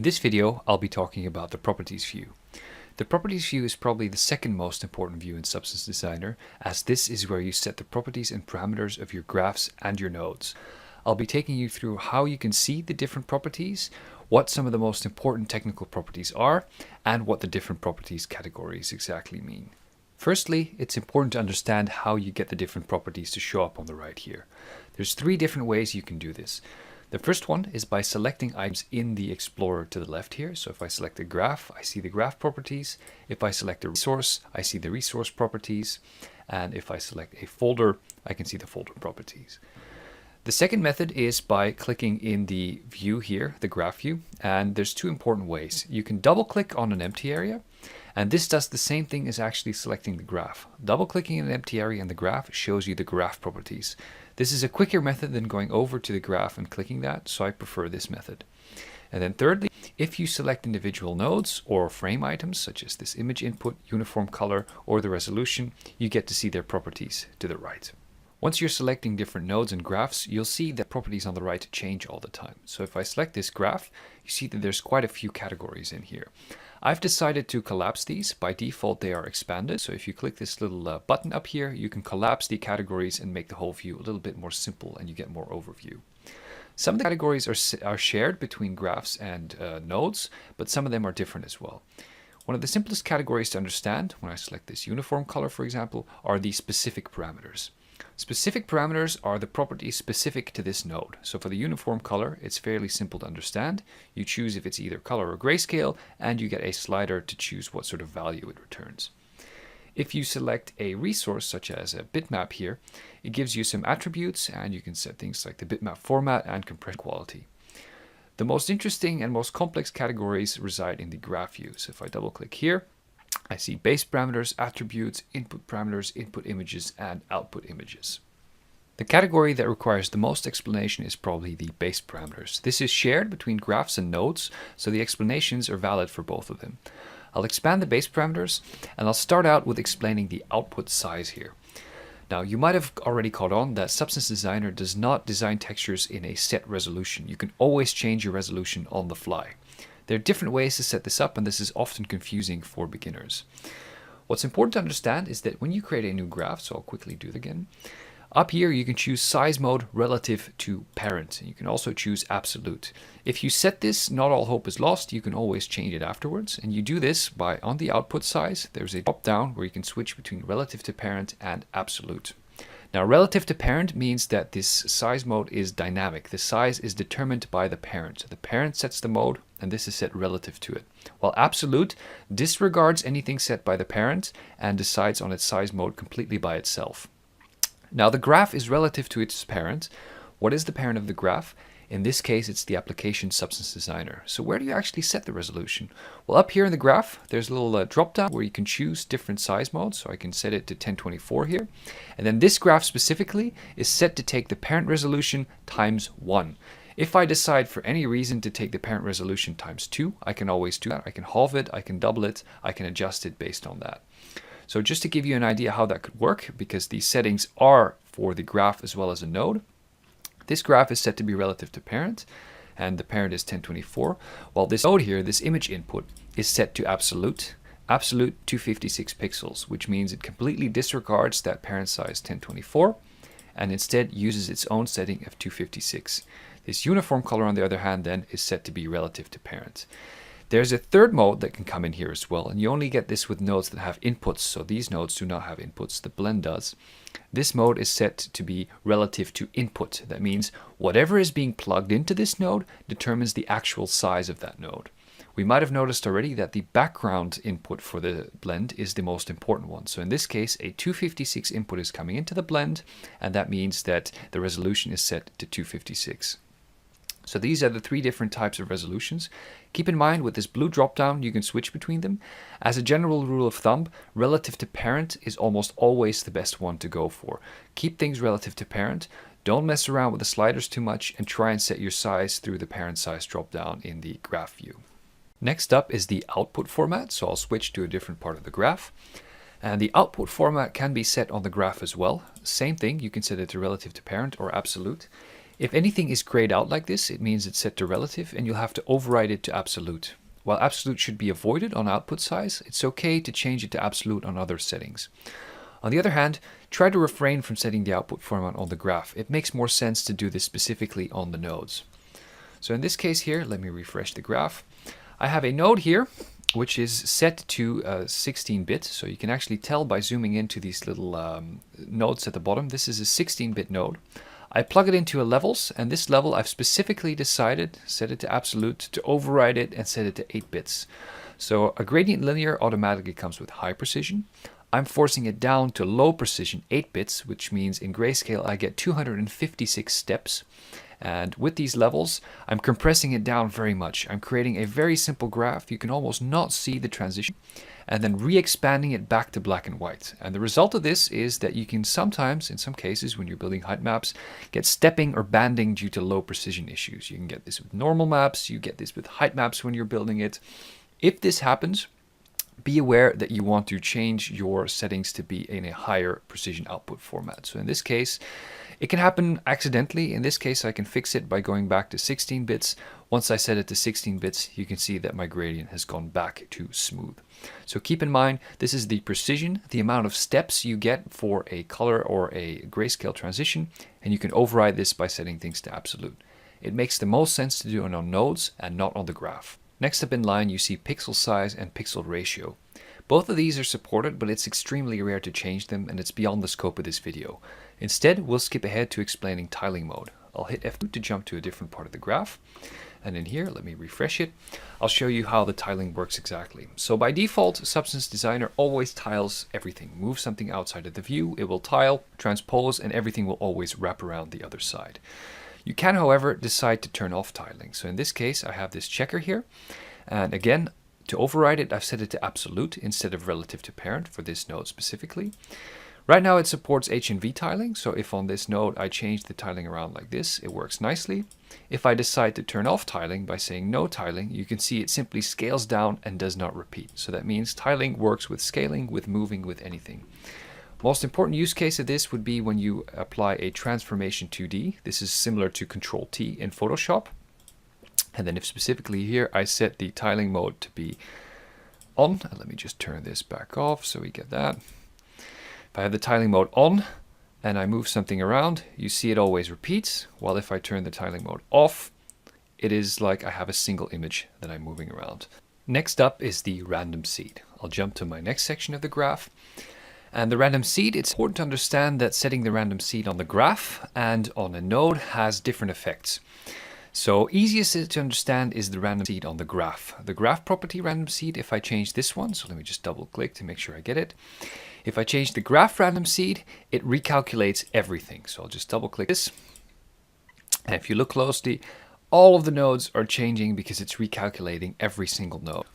this video, I'll be talking about the Properties view. The Properties view is probably the second most important view in Substance Designer, as this is where you set the properties and parameters of your graphs and your nodes. I'll be taking you through how you can see the different properties, what some of the most important technical properties are, and what the different properties categories exactly mean. Firstly, it's important to understand how you get the different properties to show up on the right here. There's three different ways you can do this. The first one is by selecting items in the Explorer to the left here. So if I select a graph, I see the graph properties. If I select a resource, I see the resource properties. And if I select a folder, I can see the folder properties. The second method is by clicking in the view here, the graph view, and there's two important ways. You can double click on an empty area, and this does the same thing as actually selecting the graph. Double clicking in an empty area in the graph shows you the graph properties. This is a quicker method than going over to the graph and clicking that, so I prefer this method. And then thirdly, if you select individual nodes or frame items, such as this image input, uniform color, or the resolution, you get to see their properties to the right. Once you're selecting different nodes and graphs, you'll see that properties on the right change all the time. So if I select this graph, you see that there's quite a few categories in here. I've decided to collapse these. By default, they are expanded. So if you click this little button up here, you can collapse the categories and make the whole view a little bit more simple, and you get more overview. Some of the categories are shared between graphs and nodes, but some of them are different as well. One of the simplest categories to understand, when I select this uniform color, for example, are the specific parameters. Specific parameters are the properties specific to this node. So for the uniform color, it's fairly simple to understand. You choose if it's either color or grayscale, and you get a slider to choose what sort of value it returns. If you select a resource, such as a bitmap here, it gives you some attributes, and you can set things like the bitmap format and compression quality. The most interesting and most complex categories reside in the graph view. So if I double click here, I see base parameters, attributes, input parameters, input images, and output images. The category that requires the most explanation is probably the base parameters. This is shared between graphs and nodes, so the explanations are valid for both of them. I'll expand the base parameters, and I'll start out with explaining the output size here. Now, you might have already caught on that Substance Designer does not design textures in a set resolution. You can always change your resolution on the fly. There are different ways to set this up, and this is often confusing for beginners. What's important to understand is that when you create a new graph, so I'll quickly do it again, up here you can choose size mode relative to parent. You can also choose absolute. If you set this, not all hope is lost. You can always change it afterwards, and you do this by, on the output size, there's a drop down where you can switch between relative to parent and absolute. Now, relative to parent means that this size mode is dynamic. The size is determined by the parent. The parent sets the mode, and this is set relative to it. While absolute disregards anything set by the parent and decides on its size mode completely by itself. Now, the graph is relative to its parent. What is the parent of the graph? In this case, it's the application Substance Designer. So where do you actually set the resolution? Well, up here in the graph, there's a little drop down where you can choose different size modes. So I can set it to 1024 here. And then this graph specifically is set to take the parent resolution times 1. If I decide for any reason to take the parent resolution times 2, I can always do that. I can halve it, I can double it, I can adjust it based on that. So just to give you an idea how that could work, because these settings are for the graph as well as a node, this graph is set to be relative to parent, and the parent is 1024, while this node here, this image input, is set to absolute 256 pixels, which means it completely disregards that parent size 1024, and instead uses its own setting of 256. This uniform color, on the other hand, then, is set to be relative to parent. There's a third mode that can come in here as well, and you only get this with nodes that have inputs, so these nodes do not have inputs, the blend does. This mode is set to be relative to input. That means whatever is being plugged into this node determines the actual size of that node. We might have noticed already that the background input for the blend is the most important one. So in this case, a 256 input is coming into the blend, and that means that the resolution is set to 256. So these are the three different types of resolutions. Keep in mind, with this blue dropdown, you can switch between them. As a general rule of thumb, relative to parent is almost always the best one to go for. Keep things relative to parent. Don't mess around with the sliders too much, and try and set your size through the parent size dropdown in the graph view. Next up is the output format. So I'll switch to a different part of the graph. And the output format can be set on the graph as well. Same thing, you can set it to relative to parent or absolute. If anything is grayed out like this, it means it's set to relative and you'll have to override it to absolute. While absolute should be avoided on output size, it's okay to change it to absolute on other settings. On the other hand, try to refrain from setting the output format on the graph. It makes more sense to do this specifically on the nodes. So in this case here, let me refresh the graph. I have a node here, which is set to 16-bit. So you can actually tell by zooming into these little nodes at the bottom. This is a 16-bit node. I plug it into a levels, and this level I've specifically decided, set it to absolute, to override it and set it to 8 bits. So a gradient linear automatically comes with high precision. I'm forcing it down to low precision 8 bits, which means in grayscale I get 256 steps. And with these levels, I'm compressing it down very much. I'm creating a very simple graph. You can almost not see the transition, and then re-expanding it back to black and white. And the result of this is that you can sometimes, in some cases, when you're building height maps, get stepping or banding due to low precision issues. You can get this with normal maps, you get this with height maps when you're building it. If this happens, be aware that you want to change your settings to be in a higher precision output format. So in this case, it can happen accidentally. In this case, I can fix it by going back to 16 bits. Once I set it to 16 bits, you can see that my gradient has gone back to smooth. So keep in mind, this is the precision, the amount of steps you get for a color or a grayscale transition, and you can override this by setting things to absolute. It makes the most sense to do it on nodes and not on the graph. Next up in line, you see pixel size and pixel ratio. Both of these are supported, but it's extremely rare to change them, and it's beyond the scope of this video. Instead, we'll skip ahead to explaining tiling mode. I'll hit F2 to jump to a different part of the graph. And in here, let me refresh it. I'll show you how the tiling works exactly. So by default, Substance Designer always tiles everything. Move something outside of the view, it will tile, transpose, and everything will always wrap around the other side. You can, however, decide to turn off tiling. So in this case, I have this checker here. And again, to override it, I've set it to absolute instead of relative to parent for this node specifically. Right now it supports H&V tiling, so if on this node I change the tiling around like this, it works nicely. If I decide to turn off tiling by saying no tiling, you can see it simply scales down and does not repeat. So that means tiling works with scaling, with moving, with anything. Most important use case of this would be when you apply a transformation 2D. This is similar to Control T in Photoshop. And then if specifically here I set the tiling mode to be on, and let me just turn this back off so we get that. If I have the tiling mode on and I move something around, you see it always repeats. While if I turn the tiling mode off, it is like I have a single image that I'm moving around. Next up is the random seed. I'll jump to my next section of the graph. And the random seed, it's important to understand that setting the random seed on the graph and on a node has different effects. So easiest to understand is the random seed on the graph. The graph property random seed, if I change this one, so let me just double click to make sure I get it. If I change the graph random seed, it recalculates everything. So I'll just double click this. And if you look closely, all of the nodes are changing because it's recalculating every single node.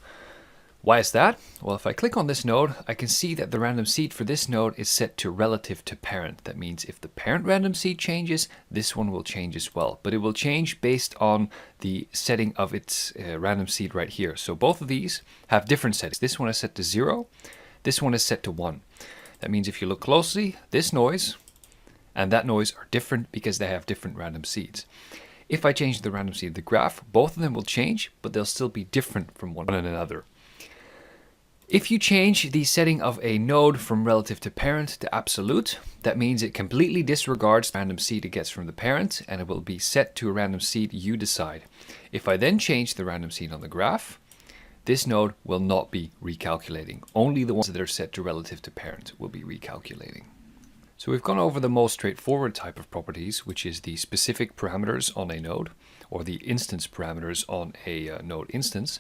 Why is that? Well, if I click on this node, I can see that the random seed for this node is set to relative to parent. That means if the parent random seed changes, this one will change as well. But it will change based on the setting of its random seed right here. So both of these have different settings. This one is set to 0. This one is set to 1. That means if you look closely, this noise and that noise are different because they have different random seeds. If I change the random seed of the graph, both of them will change, but they'll still be different from one another. If you change the setting of a node from relative to parent to absolute, that means it completely disregards the random seed it gets from the parent, and it will be set to a random seed you decide. If I then change the random seed on the graph, this node will not be recalculating. Only the ones that are set to relative to parent will be recalculating. So we've gone over the most straightforward type of properties, which is the specific parameters on a node, or the instance parameters on a node instance.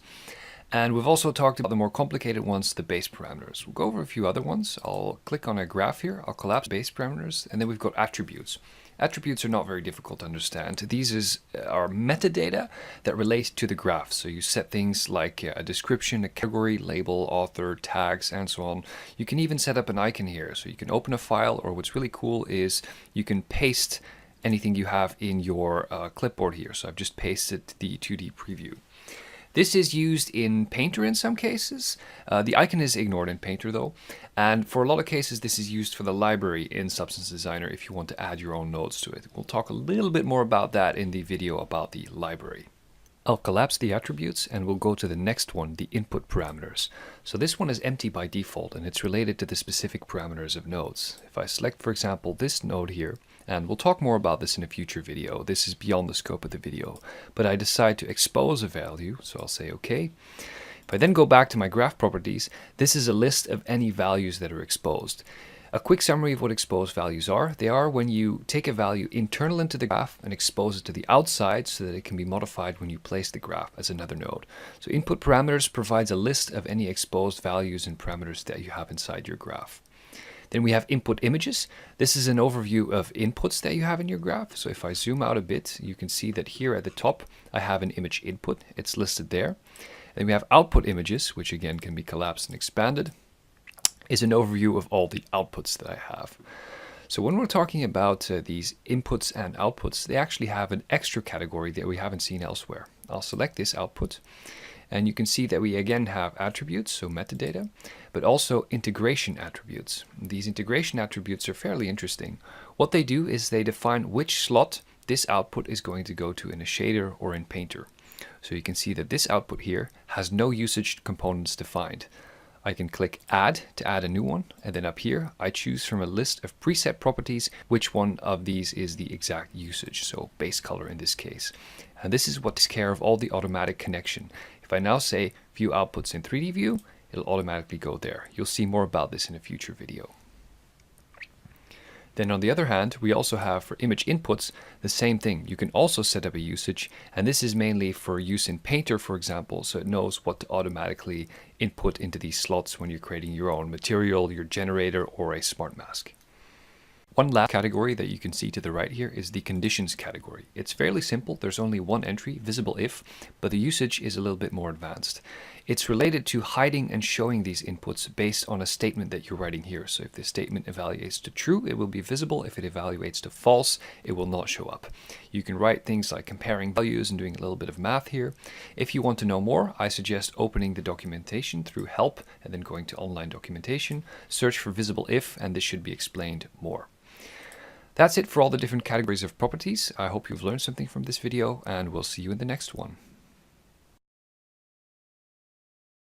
And we've also talked about the more complicated ones, the base parameters. We'll go over a few other ones. I'll click on a graph here, I'll collapse base parameters, and then we've got attributes. Attributes are not very difficult to understand. These are metadata that relate to the graph. So you set things like a description, a category, label, author, tags, and so on. You can even set up an icon here. So you can open a file, or what's really cool is you can paste anything you have in your clipboard here. So I've just pasted the 2D preview. This is used in Painter in some cases. The icon is ignored in Painter though. And for a lot of cases, this is used for the library in Substance Designer if you want to add your own nodes to it. We'll talk a little bit more about that in the video about the library. I'll collapse the attributes and we'll go to the next one, the input parameters. So this one is empty by default and it's related to the specific parameters of nodes. If I select, for example, this node here, and we'll talk more about this in a future video, this is beyond the scope of the video, but I decide to expose a value, so I'll say OK. If I then go back to my graph properties, this is a list of any values that are exposed. A quick summary of what exposed values are. They are when you take a value internal into the graph and expose it to the outside so that it can be modified when you place the graph as another node. So input parameters provides a list of any exposed values and parameters that you have inside your graph. Then we have input images. This is an overview of inputs that you have in your graph. So if I zoom out a bit, you can see that here at the top, I have an image input. It's listed there. Then we have output images, which again can be collapsed and expanded, is an overview of all the outputs that I have. So when we're talking about these inputs and outputs, they actually have an extra category that we haven't seen elsewhere. I'll select this output. And you can see that we again have attributes, so metadata, but also integration attributes. These integration attributes are fairly interesting. What they do is they define which slot this output is going to go to in a shader or in Painter. So you can see that this output here has no usage components defined. I can click add to add a new one, and then up here I choose from a list of preset properties which one of these is the exact usage, so base color in this case. And this is what takes care of all the automatic connection. If I now say view outputs in 3D view, it'll automatically go there. You'll see more about this in a future video. Then on the other hand, we also have for image inputs the same thing. You can also set up a usage, and this is mainly for use in Painter, for example, so it knows what to automatically input into these slots when you're creating your own material, your generator, or a smart mask. One last category that you can see to the right here is the conditions category. It's fairly simple. There's only one entry, visible if, but the usage is a little bit more advanced. It's related to hiding and showing these inputs based on a statement that you're writing here. So if this statement evaluates to true, it will be visible. If it evaluates to false, it will not show up. You can write things like comparing values and doing a little bit of math here. If you want to know more, I suggest opening the documentation through help and then going to online documentation, search for visible if, and this should be explained more. That's it for all the different categories of properties. I hope you've learned something from this video, and we'll see you in the next one.